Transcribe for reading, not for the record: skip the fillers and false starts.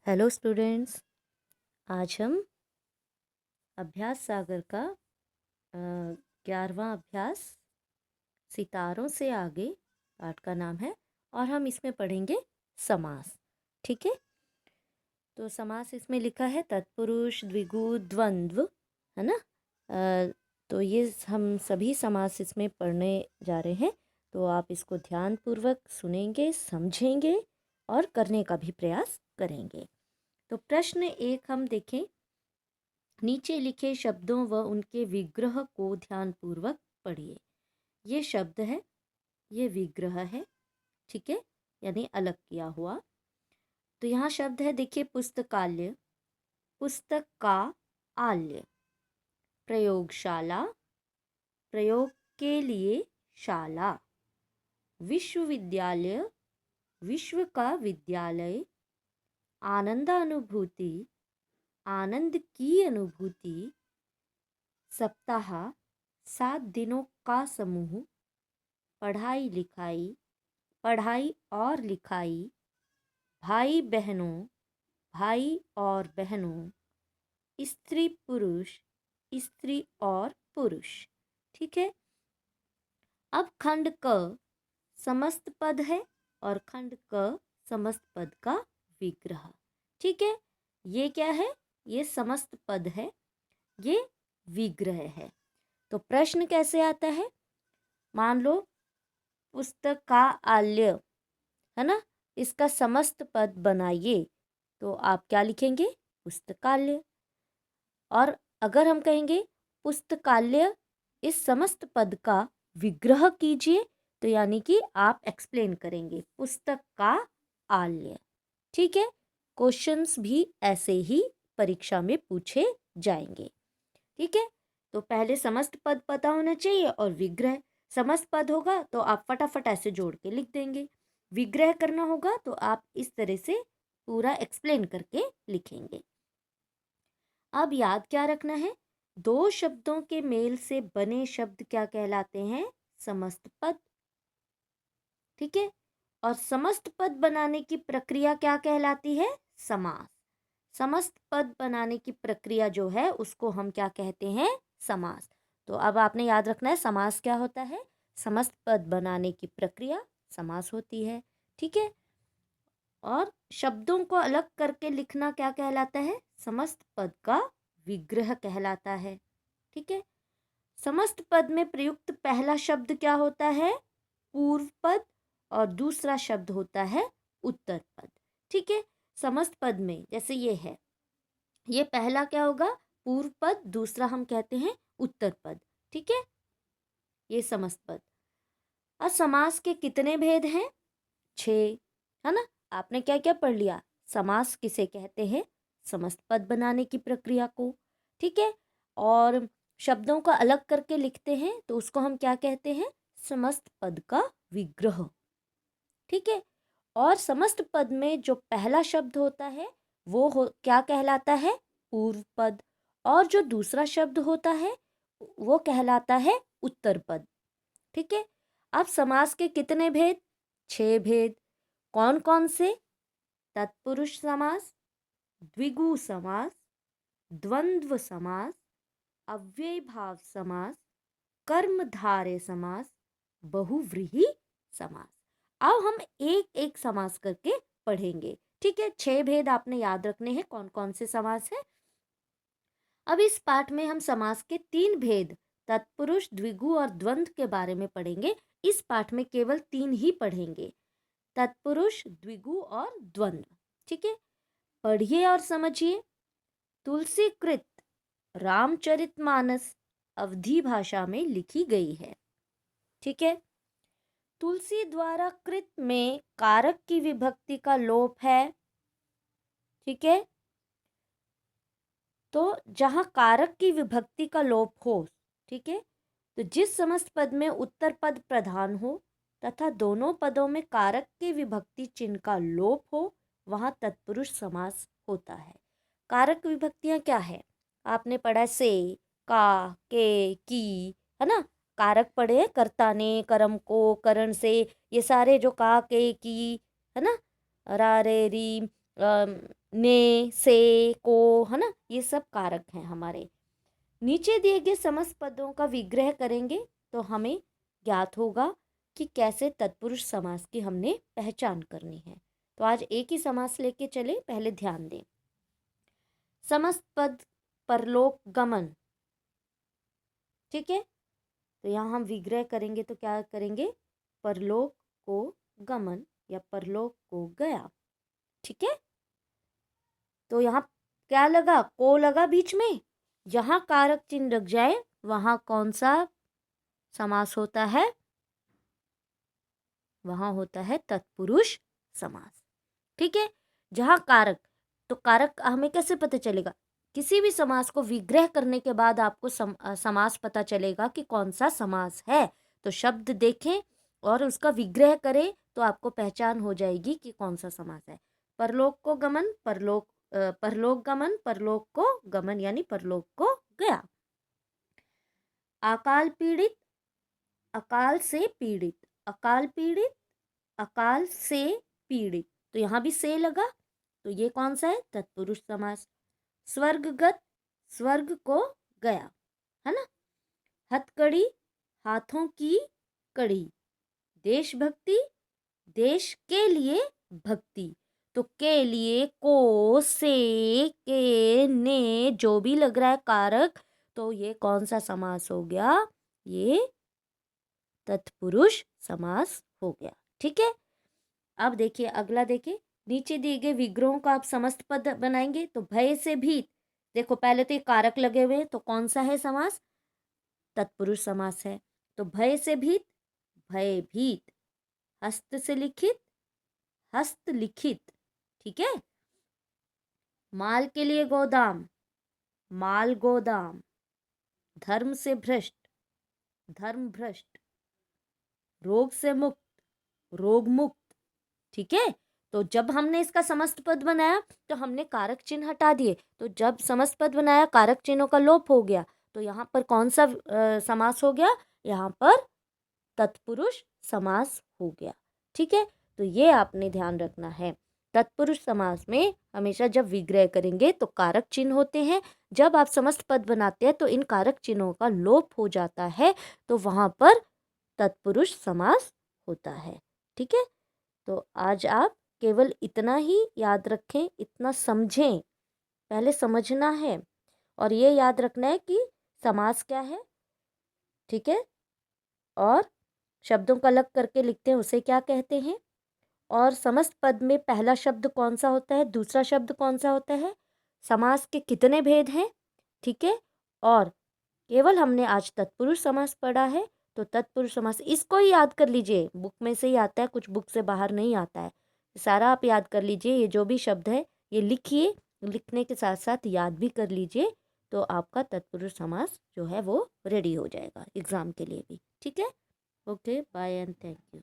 Hello students. आज हम अभ्यास सागर का 11वां अभ्यास सितारों से आगे पाठ का नाम है और हम इसमें पढ़ेंगे समास। ठीक है, तो समास इसमें लिखा है तत्पुरुष द्विगु द्वंद्व, है ना। तो ये हम सभी समास इसमें पढ़ने जा रहे हैं, तो आप इसको ध्यानपूर्वक सुनेंगे, समझेंगे और करने का भी प्रयास करेंगे। तो प्रश्न 1 हम देखें। नीचे लिखे शब्दों व उनके विग्रह को ध्यानपूर्वक पढ़िए। ये शब्द है, ये विग्रह है, ठीक है, यानी अलग किया हुआ। तो यहाँ शब्द है, देखिए, पुस्तकालय, पुस्तक का आल्य, प्रयोगशाला, प्रयोग के लिए शाला, विश्वविद्यालय, विश्व का विद्यालय, आनंदानुभूति, आनंद की अनुभूति, सप्ताह, 7 दिनों का समूह, पढ़ाई लिखाई, पढ़ाई और लिखाई, भाई बहनों, भाई और बहनों, स्त्री पुरुष, स्त्री और पुरुष। ठीक है, अब खंड क समस्त पद है और खंड क समस्त पद का विग्रह। ठीक है, ये क्या है? ये समस्त पद है, ये विग्रह है। तो प्रश्न कैसे आता है? मान लो पुस्तकालय, है ना, इसका समस्त पद बनाइए, तो आप क्या लिखेंगे? पुस्तकालय। और अगर हम कहेंगे पुस्तकालय इस समस्त पद का विग्रह कीजिए, तो यानी कि आप एक्सप्लेन करेंगे पुस्तक का आल्य। ठीक है, क्वेश्चंस भी ऐसे ही परीक्षा में पूछे जाएंगे। ठीक है, तो पहले समस्त पद पता होना चाहिए और विग्रह। समस्त पद होगा तो आप फटाफट ऐसे जोड़ के लिख देंगे, विग्रह करना होगा तो आप इस तरह से पूरा एक्सप्लेन करके लिखेंगे। अब याद क्या रखना है? 2 शब्दों के मेल से बने शब्द क्या कहलाते हैं? समस्त पद। ठीक है, और समस्त पद बनाने की प्रक्रिया क्या कहलाती है? समास। समस्त पद बनाने की प्रक्रिया जो है उसको हम क्या कहते हैं? समास। तो अब आपने याद रखना है समास क्या होता है। समस्त पद बनाने की प्रक्रिया समास होती है। ठीक है, और शब्दों को अलग करके लिखना क्या कहलाता है? समस्त पद का विग्रह कहलाता है। ठीक है, समस्त पद में प्रयुक्त पहला शब्द क्या होता है? पूर्व पद, और दूसरा शब्द होता है उत्तर पद। ठीक है, समस्त पद में जैसे ये है, ये पहला क्या होगा? पूर्व पद, दूसरा हम कहते हैं उत्तर पद। ठीक है, ये समस्त पद। और समास के कितने भेद हैं? 6, है ना। आपने क्या क्या पढ़ लिया? समास किसे कहते हैं? समस्त पद बनाने की प्रक्रिया को। ठीक है, और शब्दों को अलग करके लिखते हैं तो उसको हम क्या कहते हैं? समस्त पद का विग्रह। ठीक है, और समस्त पद में जो पहला शब्द होता है वो क्या कहलाता है? पूर्व पद, और जो दूसरा शब्द होता है वो कहलाता है उत्तर पद। ठीक है, अब समास के कितने भेद? 6 भेद। कौन कौन से? तत्पुरुष समास, द्विगु समास, द्वंद्व समास, अव्यय भाव समास, कर्मधारय समास, बहुव्रीहि समास। अब हम एक एक समास करके पढ़ेंगे। ठीक है, 6 भेद आपने याद रखने हैं कौन कौन से समास है। अब इस पाठ में हम समास के 3 भेद, तत्पुरुष, द्विगु और द्वंद्व के बारे में पढ़ेंगे। इस पाठ में केवल 3 ही पढ़ेंगे, तत्पुरुष, द्विगु और द्वंद्व। ठीक है, पढ़िए और समझिए। तुलसी कृत रामचरितमानस अवधी भाषा में लिखी गई है। ठीक है, तुलसी द्वारा कृत में कारक की विभक्ति का लोप है। ठीक है, तो जहां कारक की विभक्ति का लोप हो, ठीक है, तो जिस समस्त पद में उत्तर पद प्रधान हो तथा दोनों पदों में कारक के विभक्ति चिन्ह का लोप हो, वहां तत्पुरुष समास होता है। कारक विभक्तियां क्या है? आपने पढ़ा से, का, के, की, है ना। कारक पढ़े कर्ता ने, कर्म को, करण से, ये सारे जो का, के, की, है ना, रा, रे, री, ने, से, को, है ना, ये सब कारक हैं हमारे। नीचे दिए गए समस्त पदों का विग्रह करेंगे तो हमें ज्ञात होगा कि कैसे तत्पुरुष समास की हमने पहचान करनी है। तो आज एक ही समास लेके चले, पहले ध्यान दें। समस्त पद परलोक गमन, ठीक है। तो यहाँ हम विग्रह करेंगे तो क्या करेंगे, परलोक को गमन या परलोक को गया, ठीक है। तो यहाँ क्या लगा, को लगा बीच में, जहां कारक चिन्ह लग जाए वहां कौन सा समास होता है, वहां होता है तत्पुरुष समास, ठीक है। जहां कारक, तो कारक हमें कैसे पता चलेगा, किसी भी समास को विग्रह करने के बाद आपको समास पता चलेगा कि कौन सा समास है। तो शब्द देखें और उसका विग्रह करें तो आपको पहचान हो जाएगी कि कौन सा समास है। परलोक को गमन, परलोक गमन, परलोक को गमन यानी परलोक को गया। अकाल पीड़ित, अकाल से पीड़ित, अकाल पीड़ित, अकाल से पीड़ित, तो यहां भी से लगा, तो ये कौन सा है, तत्पुरुष समास। स्वर्गगत, स्वर्ग को गया, है ना। हथकड़ी, हाथों की कड़ी। देशभक्ति, देश के लिए भक्ति, तो के लिए, को, से, के, ने, जो भी लग रहा है कारक, तो ये कौन सा समास हो गया, ये तत्पुरुष समास हो गया, ठीक है। अब देखिए अगला, देखिए नीचे दिए गए विग्रहों का आप समस्त पद बनाएंगे तो भय से भीत, देखो पहले तो ये कारक लगे हुए हैं, तो कौन सा है समास, तत्पुरुष समास है। तो भय से भीत, भय भीत। हस्त से लिखित, हस्त लिखित, ठीक है। माल के लिए गोदाम, माल गोदाम। धर्म से भ्रष्ट, धर्म भ्रष्ट। रोग से मुक्त, रोग मुक्त, ठीक है। तो जब हमने इसका समस्त पद बनाया तो हमने कारक चिन्ह हटा दिए, तो जब समस्त पद बनाया कारक चिन्हों का लोप हो गया, तो यहाँ पर कौन सा समास हो गया, यहाँ पर तत्पुरुष समास हो गया, ठीक है। तो ये आपने ध्यान रखना है, तत्पुरुष समास में हमेशा जब विग्रह करेंगे तो कारक चिन्ह होते हैं, जब आप समस्त पद बनाते हैं तो इन कारक चिन्हों का लोप हो जाता है, तो वहां पर तत्पुरुष समास होता है, ठीक है। तो आज आप केवल इतना ही याद रखें, इतना समझें, पहले समझना है और ये याद रखना है कि समास क्या है, ठीक है। और शब्दों को अलग करके लिखते हैं उसे क्या कहते हैं, और समस्त पद में पहला शब्द कौन सा होता है, दूसरा शब्द कौन सा होता है, समास के कितने भेद हैं, ठीक है। और केवल हमने आज तत्पुरुष समास पढ़ा है, तो तत्पुरुष समास इसको ही याद कर लीजिए, बुक में से ही आता है, कुछ बुक से बाहर नहीं आता है, सारा आप याद कर लीजिए। ये जो भी शब्द है ये लिखिए, लिखने के साथ साथ याद भी कर लीजिए, तो आपका तत्पुरुष समास जो है वो रेडी हो जाएगा एग्जाम के लिए भी, ठीक है। Okay, bye and thank you.